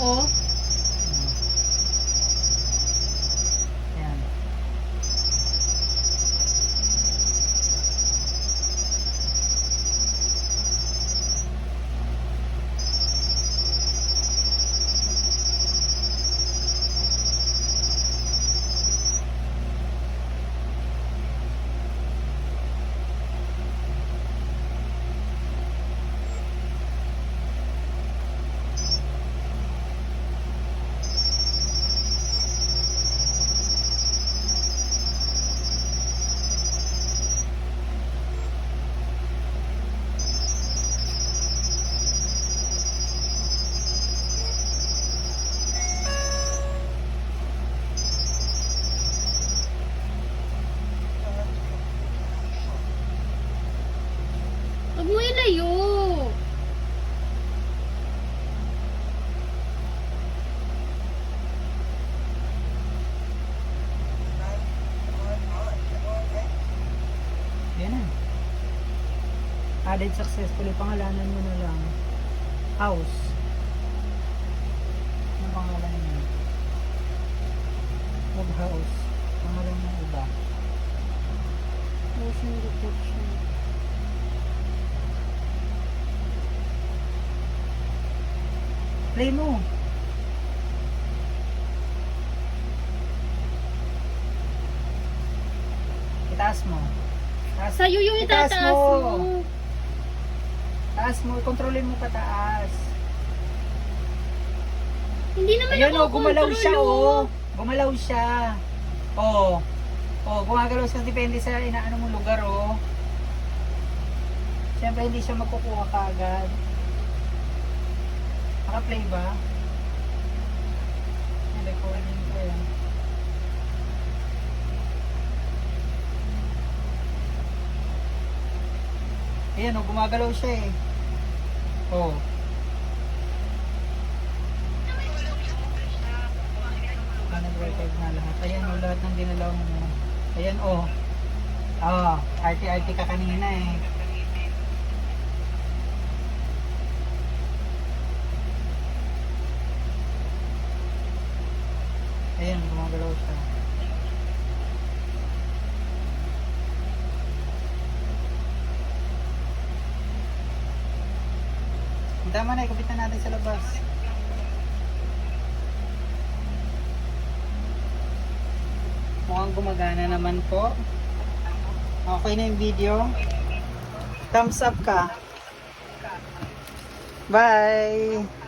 oh. Yan. Huwag mo ilayo. Yan na. Added successfully. Pangalanan mo na lang. House. Ano pangalan niya? Wag house. Pangalan ng iba. Motion detection. Play mo. Itaas mo. Taas. Sa'yo yung Itaas itataas mo. mo. Taas mo. Kontrolin mo pataas. Hindi naman Ayun ako oh, gumalaw control, siya oh. oh. Gumalaw siya. Oh. Oh, gumagalaw siya depende sa inaano mo lugar oh. Siyempre hindi siya magkukuha kaagad. Naka-play ba? Recording ko yan. Ayan oh, gumagalaw siya eh. Oh. Nag-record na lahat. Ayan oh, lahat ng dinalaw mo. Ayan oh. Ah, RT-RT ka kanina eh. Ayan, gumagalaw siya. Tama na, ikupitan natin sa labas. Mukhang gumagana naman po. Okay na yung video. Thumbs up ka. Bye!